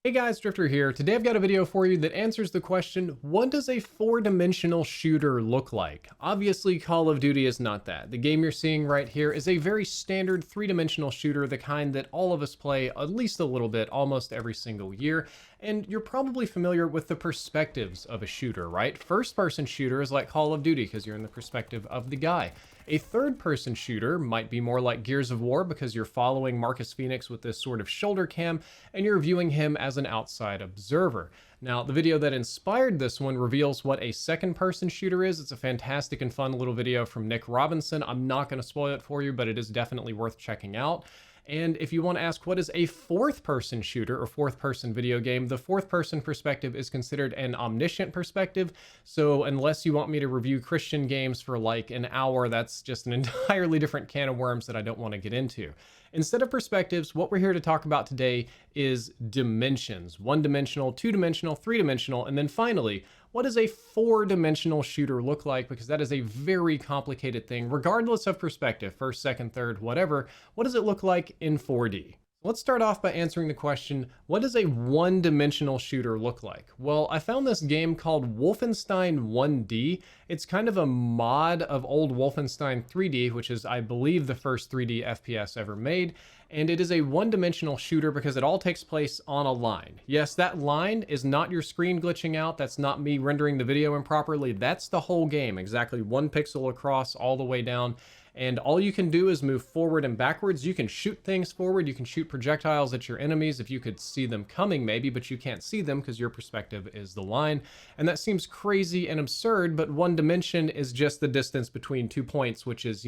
Hey guys, Drifter here. Today I've got a video for you that answers the question, what does a four-dimensional shooter look like? Obviously, Call of Duty is not that. The game you're seeing right here is a very standard three-dimensional shooter, the kind that all of us play at least a little bit almost every single year. And you're probably familiar with the perspectives of a shooter, right? First-person shooter is like Call of Duty because you're in the perspective of the guy. A third-person shooter might be more like Gears of War because you're following Marcus Phoenix with this sort of shoulder cam and you're viewing him as an outside observer. Now, the video that inspired this one reveals what a second-person shooter is. It's a fantastic and fun little video from Nick Robinson. I'm not going to spoil it for you, but it is definitely worth checking out. And if you want to ask what is a fourth-person shooter or fourth-person video game, the fourth-person perspective is considered an omniscient perspective. So unless you want me to review Christian games for like an hour, that's just an entirely different can of worms that I don't want to get into. Instead of perspectives, what we're here to talk about today is dimensions. One-dimensional, two-dimensional, three-dimensional, and then finally, what does a four-dimensional shooter look like? Because that is a very complicated thing, regardless of perspective, first, second, third, whatever. What does it look like in 4D? Let's start off by answering the question, what does a one-dimensional shooter look like? Well, I found this game called Wolfenstein 1D. It's kind of a mod of old Wolfenstein 3D, which is, I believe, the first 3D FPS ever made. And it is a one-dimensional shooter because it all takes place on a line. Yes, that line is not your screen glitching out. That's not me rendering the video improperly. That's the whole game, exactly 1 pixel across all the way down. And all you can do is move forward and backwards. You can shoot things forward. You can shoot projectiles at your enemies if you could see them coming maybe, but you can't see them because your perspective is the line. And that seems crazy and absurd, but one dimension is just the distance between 2 points, which is,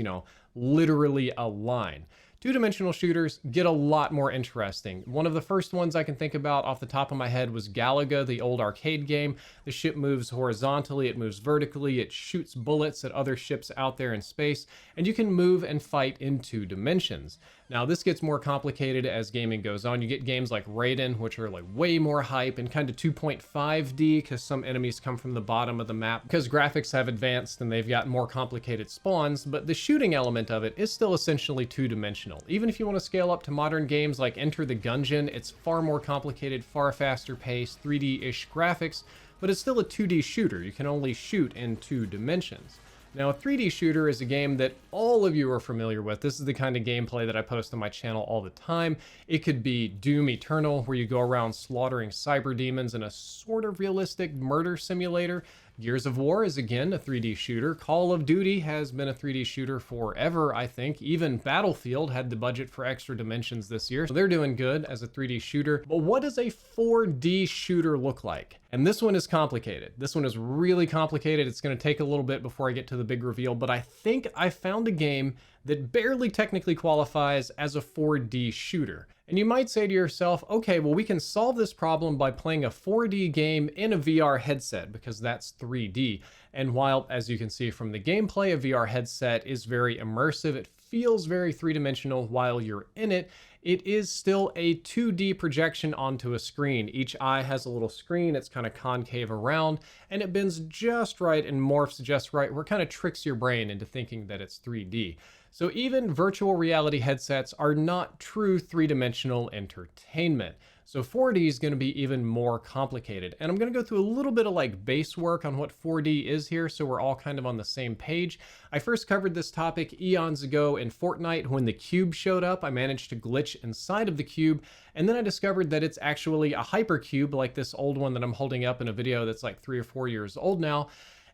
literally a line. Two-dimensional shooters get a lot more interesting. One of the first ones I can think about off the top of my head was Galaga, the old arcade game. The ship moves horizontally, it moves vertically, it shoots bullets at other ships out there in space, and you can move and fight in 2 dimensions. Now, this gets more complicated as gaming goes on. You get games like Raiden, which are like way more hype and kind of 2.5D because some enemies come from the bottom of the map because graphics have advanced and they've got more complicated spawns, but the shooting element of it is still essentially two-dimensional. Even if you want to scale up to modern games like Enter the Gungeon, it's far more complicated, far faster paced, 3D-ish graphics, but it's still a 2D shooter. You can only shoot in 2 dimensions. Now, a 3D shooter is a game that all of you are familiar with. This is the kind of gameplay that I post on my channel all the time. It could be Doom Eternal, where you go around slaughtering cyber demons in a sort of realistic murder simulator. Gears of War is again a 3D shooter. Call of Duty has been a 3D shooter forever, I think. Even Battlefield had the budget for extra dimensions this year, so they're doing good as a 3D shooter. But what does a 4D shooter look like? And this one is complicated. This one is really complicated. It's going to take a little bit before I get to the big reveal, but I think I found a game that barely technically qualifies as a 4D shooter. And you might say to yourself, okay, well, we can solve this problem by playing a 4D game in a VR headset because that's 3D. And while, as you can see from the gameplay, a VR headset is very immersive, it feels very three-dimensional while you're in it, it is still a 2D projection onto a screen. Each eye has a little screen, it's kind of concave around, and it bends just right and morphs just right, where it kind of tricks your brain into thinking that it's 3D. So even virtual reality headsets are not true three-dimensional entertainment. So 4D is going to be even more complicated. And I'm going to go through a little bit of like base work on what 4D is here so we're all kind of on the same page. I first covered this topic eons ago in Fortnite when the cube showed up. I managed to glitch inside of the cube, and then I discovered that it's actually a hypercube like this old one that I'm holding up in a video that's like 3 or 4 years old now.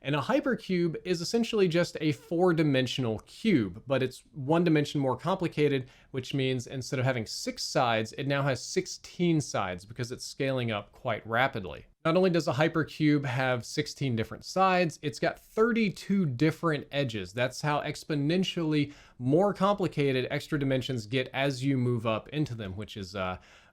And a hypercube is essentially just a 4-dimensional cube, but it's 1 dimension more complicated, which means instead of having 6 sides, it now has 16 sides because it's scaling up quite rapidly. Not only does a hypercube have 16 different sides, it's got 32 different edges. That's how exponentially more complicated extra dimensions get as you move up into them, which is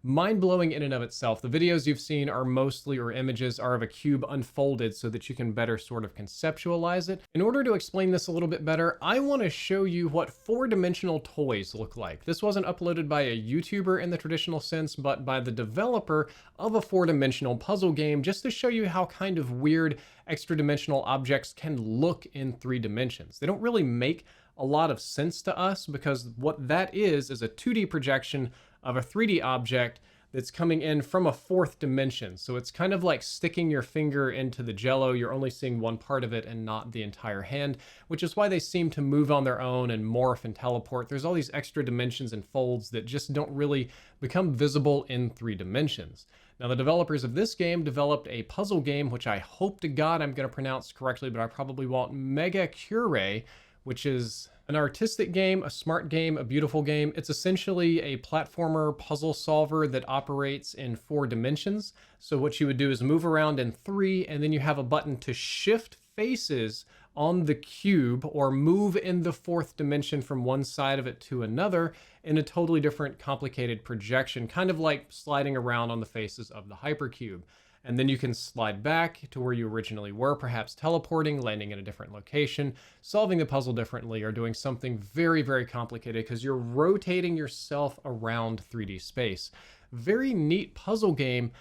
mind-blowing in and of itself. The videos you've seen are mostly, or images are of a cube unfolded so that you can better sort of conceptualize it. In order to explain this a little bit better, I want to show you what 4-dimensional toys look like. This wasn't uploaded by a YouTuber in the traditional sense, but by the developer of a 4-dimensional puzzle game, just to show you how kind of weird extra-dimensional objects can look in 3 dimensions. They don't really make a lot of sense to us because what that is a 2D projection of a 3D object that's coming in from a fourth dimension. So it's kind of like sticking your finger into the jello. You're only seeing one part of it and not the entire hand, which is why they seem to move on their own and morph and teleport. There's all these extra dimensions and folds that just don't really become visible in 3 dimensions. Now, the developers of this game developed a puzzle game, which I hope to God I'm going to pronounce correctly, but I probably won't, Mega Cure, which is an artistic game, a smart game, a beautiful game. It's essentially a platformer puzzle solver that operates in 4 dimensions. So what you would do is move around in 3, and then you have a button to shift faces on the cube or move in the 4th dimension from one side of it to another in a totally different complicated projection, kind of like sliding around on the faces of the hypercube. And then you can slide back to where you originally were, perhaps teleporting, landing in a different location, solving the puzzle differently, or doing something very, very complicated because you're rotating yourself around 3D space. Very neat puzzle game,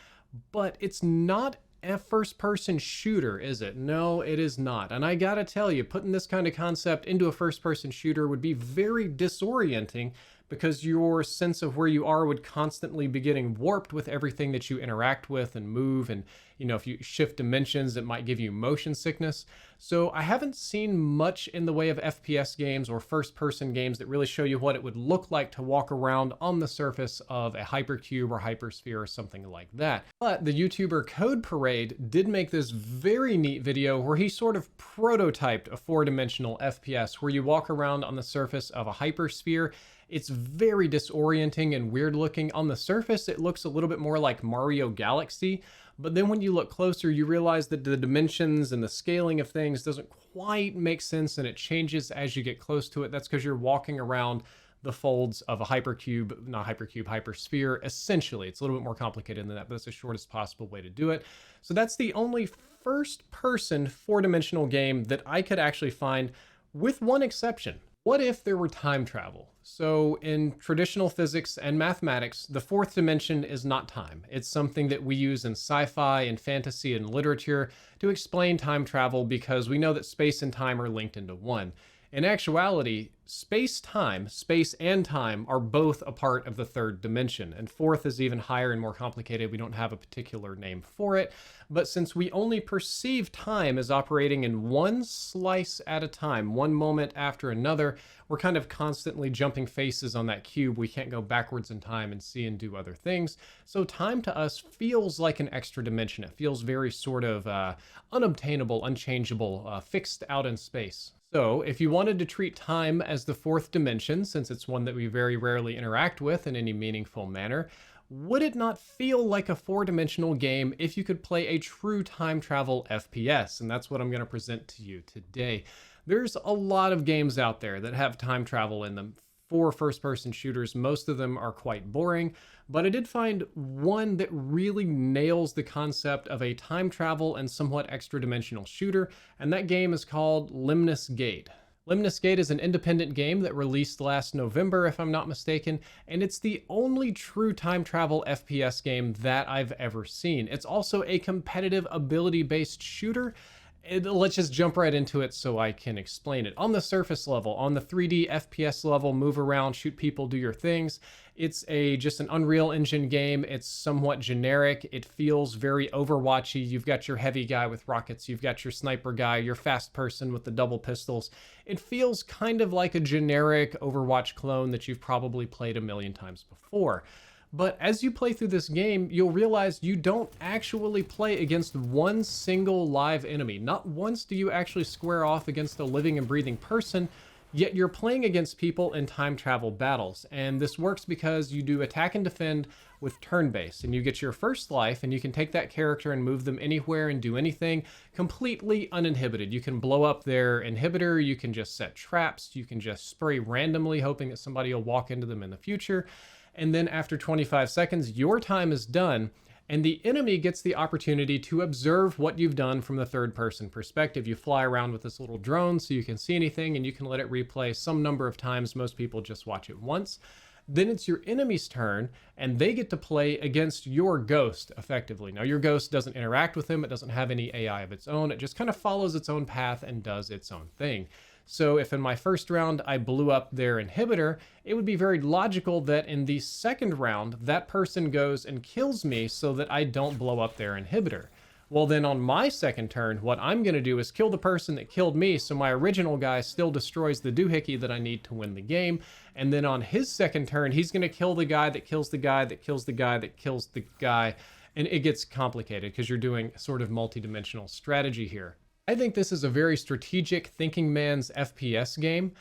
but it's not a first-person shooter, is it? No, it is not. And I gotta tell you, putting this kind of concept into a first-person shooter would be very disorienting because your sense of where you are would constantly be getting warped with everything that you interact with and move. And, you know, if you shift dimensions, it might give you motion sickness. So I haven't seen much in the way of FPS games or first-person games that really show you what it would look like to walk around on the surface of a hypercube or hypersphere or something like that. But the YouTuber CoD Creator did make this very neat video where he sort of prototyped a 4-dimensional FPS where you walk around on the surface of a hypersphere. It's very disorienting and weird looking. On the surface, it looks a little bit more like Mario Galaxy, but then when you look closer, you realize that the dimensions and the scaling of things doesn't quite make sense, and it changes as you get close to it. That's because you're walking around the folds of a hypercube, not hypercube, hypersphere, essentially. It's a little bit more complicated than that, but it's the shortest possible way to do it. So that's the only first-person 4-dimensional game that I could actually find, with one exception. What if there were time travel? So in traditional physics and mathematics, the 4th dimension is not time. It's something that we use in sci-fi and fantasy and literature to explain time travel because we know that space and time are linked into one. In actuality, space and time are both a part of the 3rd dimension, and 4th is even higher and more complicated. We don't have a particular name for it, but since we only perceive time as operating in one slice at a time, one moment after another, we're kind of constantly jumping faces on that cube. We can't go backwards in time and see and do other things. So time to us feels like an extra dimension. It feels very sort of unobtainable, unchangeable, fixed out in space. So if you wanted to treat time as the 4th dimension, since it's one that we very rarely interact with in any meaningful manner, would it not feel like a 4-dimensional game if you could play a true time travel FPS? And that's what I'm going to present to you today. There's a lot of games out there that have time travel in them. For first-person shooters, most of them are quite boring, but I did find one that really nails the concept of a time travel and somewhat extra-dimensional shooter, and that game is called Lemnis Gate. Lemnis Gate is an independent game that released last November, if I'm not mistaken, and it's the only true time travel FPS game that I've ever seen. It's also a competitive ability-based shooter. Let's just jump right into it so I can explain it. On the surface level, on the 3D FPS level, move around, shoot people, do your things. It's just an Unreal Engine game. It's somewhat generic. It feels very Overwatchy. You've got your heavy guy with rockets. You've got your sniper guy, your fast person with the double pistols. It feels kind of like a generic Overwatch clone that you've probably played a million times before. But as you play through this game, you'll realize you don't actually play against one single live enemy. Not once do you actually square off against a living and breathing person, yet you're playing against people in time travel battles. And this works because you do attack and defend with turn-based, and you get your first life, and you can take that character and move them anywhere and do anything completely uninhibited. You can blow up their inhibitor, you can just set traps, you can just spray randomly hoping that somebody will walk into them in the future. And then after 25 seconds, your time is done, and the enemy gets the opportunity to observe what you've done from the 3rd-person perspective. You fly around with this little drone so you can see anything, and you can let it replay some number of times. Most people just watch it once. Then it's your enemy's turn, and they get to play against your ghost, effectively. Now, your ghost doesn't interact with them. It doesn't have any AI of its own. It just kind of follows its own path and does its own thing. So if in my first round I blew up their inhibitor, it would be very logical that in the second round, that person goes and kills me so that I don't blow up their inhibitor. Well, then on my second turn, what I'm going to do is kill the person that killed me, so my original guy still destroys the doohickey that I need to win the game. And then on his second turn, he's going to kill the guy that kills the guy that kills the guy that kills the guy. And it gets complicated because you're doing sort of multi-dimensional strategy here. I think this is a very strategic thinking man's FPS game,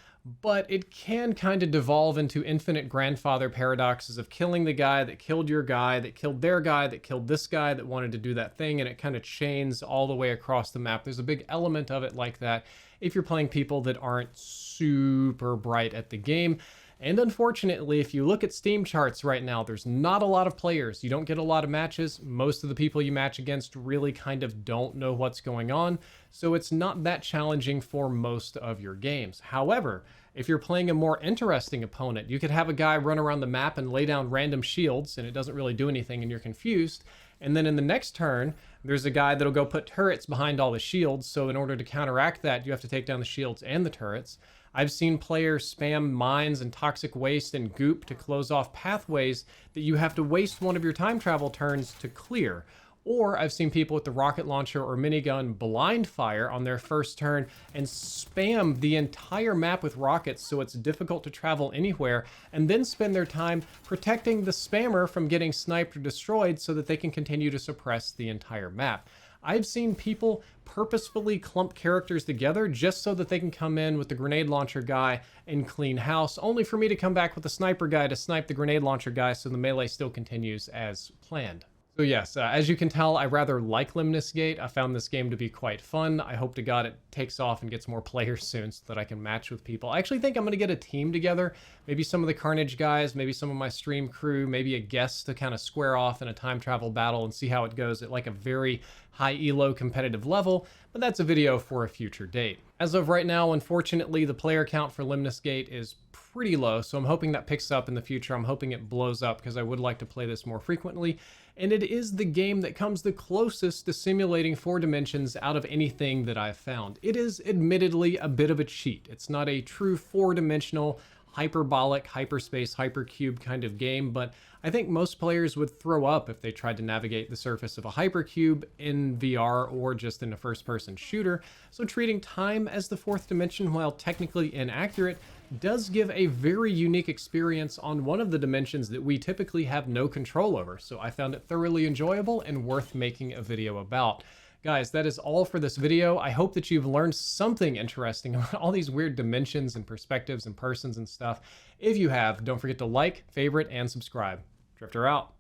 but it can kind of devolve into infinite grandfather paradoxes of killing the guy that killed your guy, that killed their guy, that killed this guy that wanted to do that thing, and it kind of chains all the way across the map. There's a big element of it like that if you're playing people that aren't super bright at the game. And unfortunately, if you look at Steam charts right now, there's not a lot of players. You don't get a lot of matches. Most of the people you match against really kind of don't know what's going on. So it's not that challenging for most of your games. However, if you're playing a more interesting opponent, you could have a guy run around the map and lay down random shields and it doesn't really do anything and you're confused. And then in the next turn, there's a guy that'll go put turrets behind all the shields. So in order to counteract that, you have to take down the shields and the turrets. I've seen players spam mines and toxic waste and goop to close off pathways that you have to waste one of your time travel turns to clear. Or I've seen people with the rocket launcher or minigun blind fire on their first turn and spam the entire map with rockets so it's difficult to travel anywhere, and then spend their time protecting the spammer from getting sniped or destroyed so that they can continue to suppress the entire map. I've seen people purposefully clump characters together just so that they can come in with the grenade launcher guy and clean house, only for me to come back with the sniper guy to snipe the grenade launcher guy so the melee still continues as planned. So yes, as you can tell, I rather like Lemnis Gate. I found this game to be quite fun. I hope to God it takes off and gets more players soon so that I can match with people. I actually think I'm going to get a team together. Maybe some of the Carnage guys, maybe some of my stream crew, maybe a guest to kind of square off in a time travel battle and see how it goes at like a very high elo competitive level, but that's a video for a future date. As of right now, unfortunately, the player count for Lemnis Gate is pretty low, so I'm hoping that picks up in the future. I'm hoping it blows up because I would like to play this more frequently. And it is the game that comes the closest to simulating 4 dimensions out of anything that I've found. It is admittedly a bit of a cheat. It's not a true 4-dimensional, hyperbolic, hyperspace, hypercube kind of game, but I think most players would throw up if they tried to navigate the surface of a hypercube in VR or just in a first-person shooter. So treating time as the 4th dimension, while technically inaccurate, does give a very unique experience on one of the dimensions that we typically have no control over. So I found it thoroughly enjoyable and worth making a video about. Guys, that is all for this video. I hope that you've learned something interesting about all these weird dimensions and perspectives and persons and stuff. If you have, don't forget to like, favorite, and subscribe. Drifter out.